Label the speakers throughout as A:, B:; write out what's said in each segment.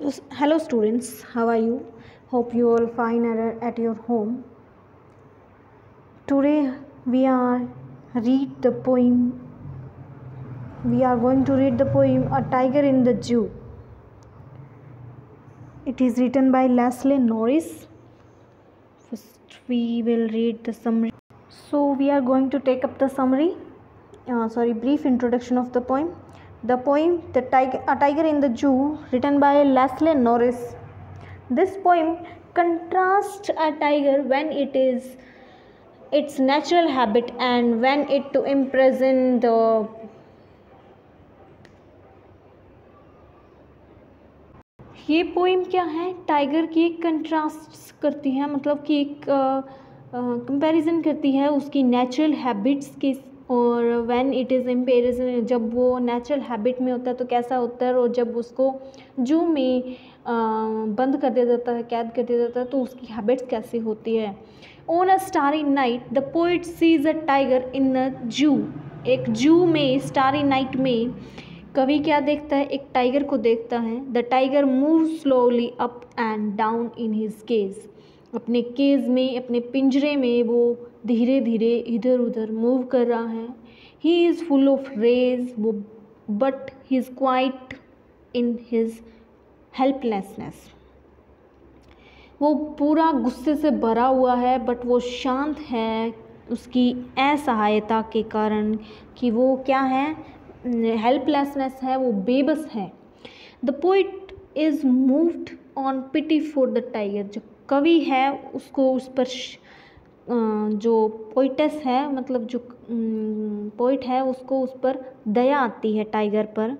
A: Hello students, how are you? Hope you all fine at your home. Today we are read the poem. We are going to read the poem A Tiger in the Zoo. It is written by Leslie Norris. First we will read the summary. So we are going to take up the summary. Brief introduction of the poem. The poem A Tiger in the Zoo, written by Leslie Norris. This poem contrasts a tiger when it is its natural habit and when it to imprison the ये poem क्या है, tiger की एक contrast करती है, मतलब कि एक कंपैरिजन करती है उसकी नेचुरल हैबिट्स की, और व्हेन इट इज़ इम्पेरिजन, जब वो नेचुरल हैबिट में होता है तो कैसा होता है, और जब उसको जू में बंद कर दिया जाता है, कैद कर दिया जाता है, तो उसकी हैबिट्स कैसी होती है. On a starry night the poet sees a tiger in a zoo. एक जू में स्टारी नाइट में कवि क्या देखता है, एक टाइगर को देखता है. The tiger move slowly up and down in his cage. अपने केज में, अपने पिंजरे में वो धीरे धीरे इधर उधर मूव कर रहा है. He is full of rage, वो but he is quiet in his helplessness. वो पूरा गुस्से से भरा हुआ है बट वो शांत है उसकी असहायता के कारण, कि वो क्या है, हेल्पलेसनेस है, वो बेबस है. The poet is moved on pity for the tiger. जो कवि है उसको उस पर जो पोइटेस है, मतलब जो पोइट है, उसको उस पर दया आती है टाइगर पर.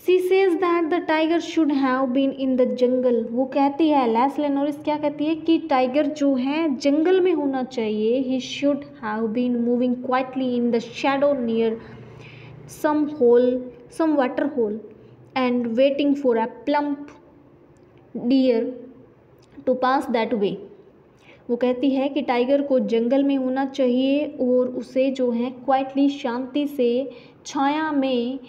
A: She says that the tiger should have been in the jungle. वो कहती है, लेस्ली नॉरिस क्या कहती है कि टाइगर जो है जंगल में होना चाहिए. He should have been moving quietly in the shadow near some water hole and waiting for a plump deer to pass that way. वो कहती है कि टाइगर को जंगल में होना चाहिए और उसे जो है क्वाइटली, शांति से, छाया में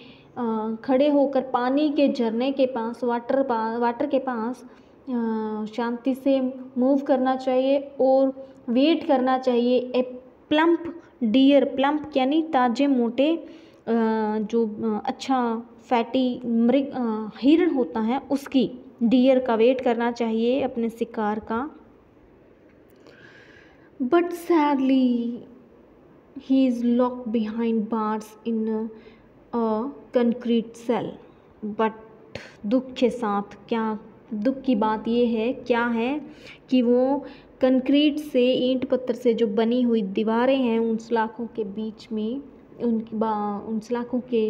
A: खड़े होकर पानी के झरने के पास, वाटर के पास शांति से मूव करना चाहिए और वेट करना चाहिए. ए प्लम्प डियर, प्लम्प यानी ताजे मोटे, जो अच्छा फैटी हिरण होता है उसकी, डियर का वेट करना चाहिए अपने शिकार का. But sadly he is locked behind bars in a concrete cell. But दुख के साथ, क्या दुख की बात ये है, क्या है कि वो कंक्रीट से, ईंट पत्थर से जो बनी हुई दीवारें हैं, उन सलाखों के बीच में, उन सलाखों के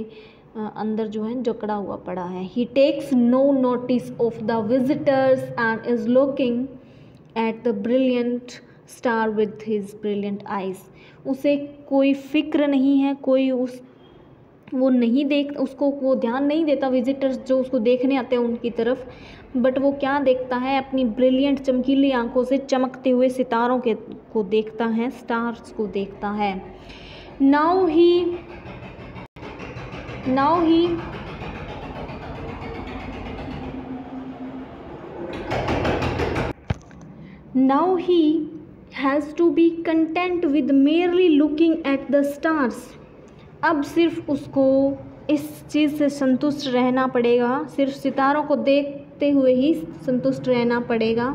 A: अंदर जो है जकड़ा हुआ पड़ा है. He takes no notice of the visitors and is looking at the brilliant star with his brilliant eyes. उसे कोई फिक्र नहीं है, कोई वो नहीं देख, उसको वो ध्यान नहीं देता विजिटर्स जो उसको देखने आते हैं उनकी तरफ. बट वो क्या देखता है, अपनी ब्रिलियंट चमकीली आंखों से चमकते हुए सितारों को देखता है, स्टार्स को देखता है. Now he has to be content with merely looking at the stars. अब सिर्फ उसको इस चीज़ से संतुष्ट रहना पड़ेगा, सिर्फ सितारों को देखते हुए ही संतुष्ट रहना पड़ेगा.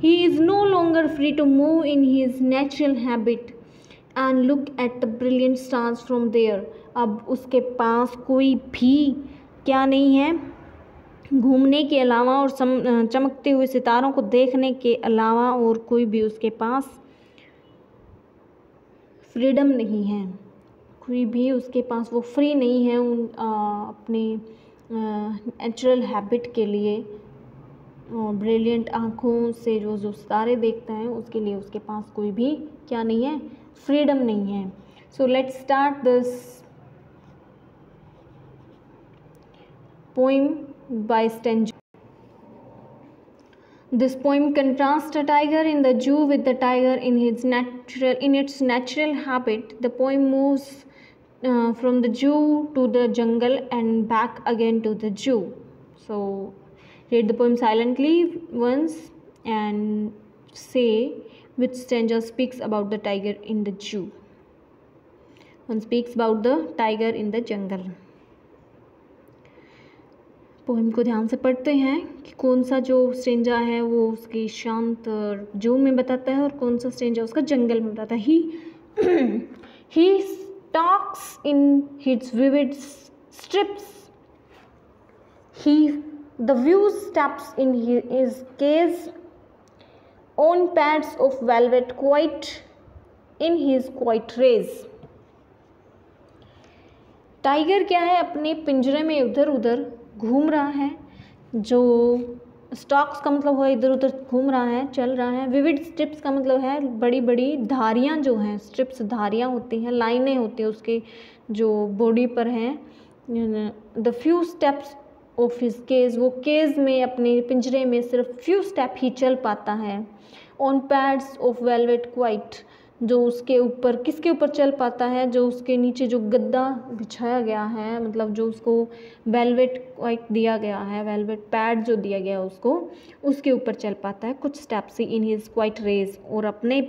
A: He is no longer free to move in his natural habit and look at the brilliant stars from there. अब उसके पास कोई भी क्या नहीं है, घूमने के अलावा और चमकते हुए सितारों को देखने के अलावा और कोई भी उसके पास फ्रीडम नहीं है. कोई भी उसके पास वो फ्री नहीं है अपने नेचुरल हैबिट के लिए, ब्रिलियंट आँखों से जो सितारे देखता है उसके लिए उसके पास कोई भी क्या नहीं है, फ्रीडम नहीं है. So let's start this poem by Stenjo. This poem contrasts a tiger in the zoo with the tiger in its natural habit. The poem moves from the zoo to the jungle and back again to the zoo. So Read the poem silently once and say which stanza speaks about the tiger in the zoo. One speaks about the tiger in the jungle. Poem को ध्यान से पढ़ते हैं कि कौन सा जो stanza है वो उसकी शांत जू में बताता है और कौन सा स्टेंजा उसका जंगल में बताता है. He stalks in his vivid strips. The view steps in his case on pads of velvet quite in his quiet rays. Tiger क्या है, अपने पिंजरे में इधर उधर घूम रहा है. जो स्टॉक्स का मतलब है इधर उधर घूम रहा है, चल रहा है. विविड स्ट्रिप्स का मतलब है बड़ी बड़ी धारियाँ जो हैं, स्ट्रिप्स धारियाँ होती हैं, लाइनें होती हैं उसके जो बॉडी पर हैं. The few steps of his cage, वो केज में अपने पिंजरे में सिर्फ फ्यू स्टेप ही चल पाता है. On pads of velvet quite, जो उसके ऊपर किसके ऊपर चल पाता है, जो उसके नीचे जो गद्दा बिछाया गया है, मतलब जो उसको वेलवेट क्वाइट दिया गया है, वेलवेट पैड जो दिया गया है उसको, उसके ऊपर चल पाता है कुछ स्टेप से. इन हिज क्वाइट रेज, और अपने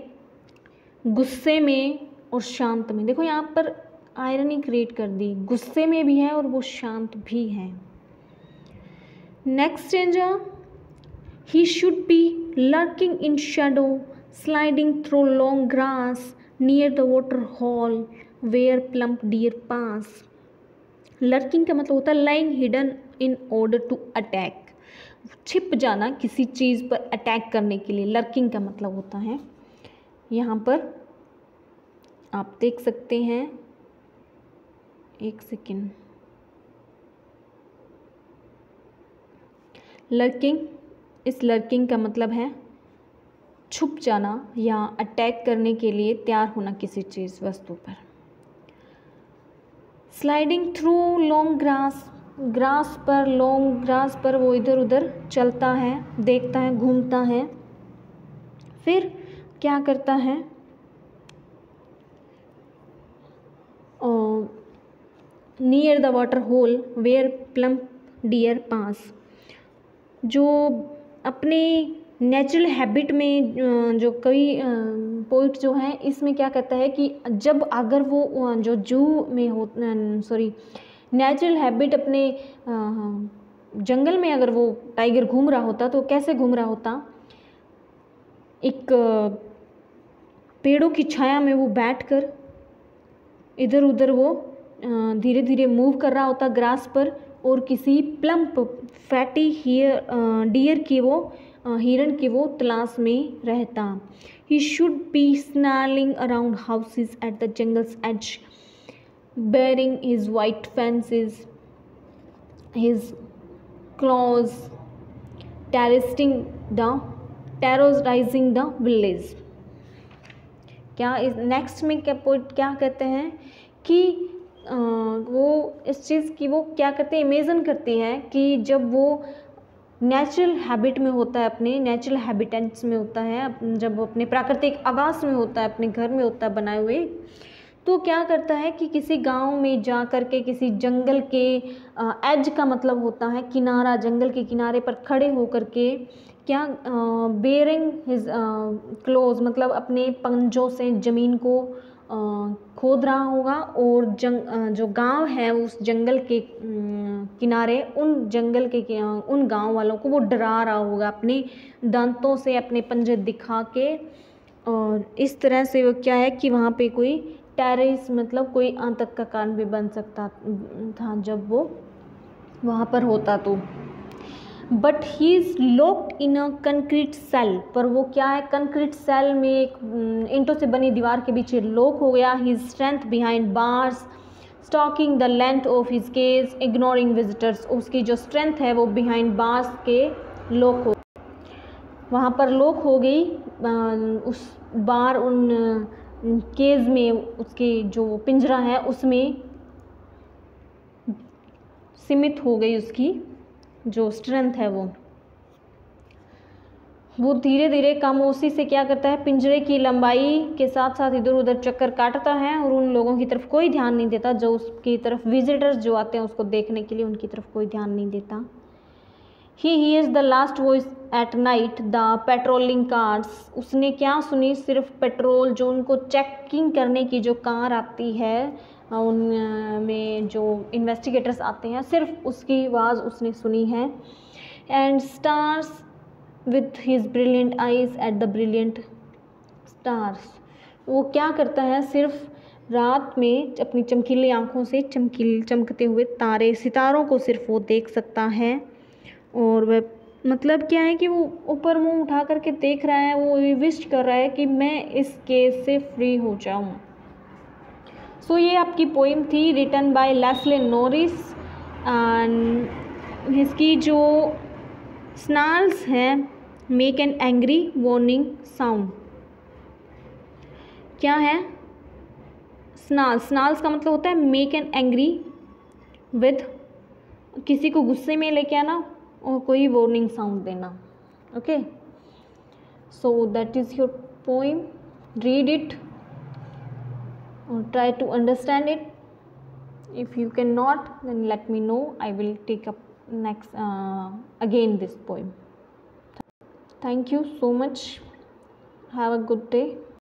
A: गुस्से में और शांत में. देखो यहाँ पर आयरनी क्रिएट कर दी, गुस्से में भी है और वो शांत भी है. Next stanza, he should be lurking in shadow, sliding through long grass near the water hole where plump deer pass. Lurking का मतलब होता है lying hidden in order to attack, छिप जाना किसी चीज़ पर अटैक करने के लिए लर्किंग का मतलब होता है. यहाँ पर आप देख सकते हैं, एक सेकेंड, लर्किंग, इस लर्किंग का मतलब है छुप जाना या अटैक करने के लिए तैयार होना किसी चीज़ वस्तु पर. Sliding through long grass, grass पर, लॉन्ग ग्रास पर वो इधर उधर चलता है, देखता है, घूमता है. फिर क्या करता है, near the water hole where plump deer pass, जो अपने नेचुरल हैबिट में जो कई पोइट जो हैं इसमें क्या कहता है कि जब अगर वो जो जू में हो, सॉरी, नेचुरल हैबिट अपने जंगल में अगर वो टाइगर घूम रहा होता तो कैसे घूम रहा होता, एक पेड़ों की छाया में वो बैठकर इधर उधर वो धीरे धीरे मूव कर रहा होता ग्रास पर, और किसी प्लम्प फैटी डियर की वो हिरन की वो तलाश में रहता. He should be snarling around houses at the jungle's edge bearing his white fences, his claws terrorizing the village. क्या इस नेक्स्ट में क्या पोइट क्या कहते हैं कि वो इस चीज़ की वो क्या करते हैं, इमेजिन करती हैं कि जब वो नेचुरल हैबिट में होता है, अपने नेचुरल हैबिटेट्स में होता है, जब वो अपने प्राकृतिक आवास में होता है, अपने घर में होता है बनाए हुए, तो क्या करता है कि किसी गांव में जा कर के किसी जंगल के एज का मतलब होता है किनारा, जंगल के किनारे पर खड़े होकर के क्या बेरिंग हिज क्लोज, मतलब अपने पंजों से ज़मीन को खोद रहा होगा, और जो गांव है उस जंगल के किनारे, उन जंगल के उन गांव वालों को वो डरा रहा होगा अपने दांतों से, अपने पंजे दिखा के. और इस तरह से वो क्या है कि वहाँ पे कोई टेररिस्ट, मतलब कोई आतंक का कारण भी बन सकता था जब वो वहाँ पर होता तो. But he is locked in a concrete cell, पर वो क्या है, कंक्रीट सेल में एक ईंटों से बनी दीवार के पीछे लॉक हो गया. He strength behind bars stalking the length of his cage ignoring visitors, उसकी जो स्ट्रेंथ है वो बिहाइंड बार्स के लॉक हो, वहाँ पर लॉक हो गई उस बार उन केज में, उसके जो पिंजरा है उसमें सीमित हो गई, उसकी जो स्ट्रेंथ है वो धीरे धीरे खामोशी से क्या करता है, पिंजरे की लंबाई के साथ साथ इधर उधर चक्कर काटता है, और उन लोगों की तरफ कोई ध्यान नहीं देता जो उसकी तरफ विजिटर्स जो आते हैं उसको देखने के लिए, उनकी तरफ कोई ध्यान नहीं देता. ही hears the last voice at night the patrolling cars. उसने क्या सुनी, सिर्फ पेट्रोल जो उनको चेकिंग करने की जो कार आती है उनमें जो इन्वेस्टिगेटर्स आते हैं, सिर्फ उसकी आवाज़ उसने सुनी है. And stars with his brilliant eyes eight the brilliant stars. वो क्या करता है, सिर्फ रात में अपनी चमकीली आँखों से चमकते हुए तारे सितारों को सिर्फ वो देख सकता है. और वह मतलब क्या है कि वो ऊपर मुंह उठा करके देख रहा है, वो विश कर रहा है कि मैं इस केस से फ्री हो जाऊं. सो ये आपकी पोइम थी written by Leslie Norris. And इसकी जो स्नाल्स हैं, make an angry warning sound. क्या है स्नाल्स? स्नाल्स का मतलब होता है मेक एन एंग्री विद, किसी को गुस्से में लेके आना और कोई वार्निंग साउंड देना. Okay, so that is your poem. Read it और try to understand it. If you can not, then let me know. I will take up next again this poem. Thank you so much. Have a good day.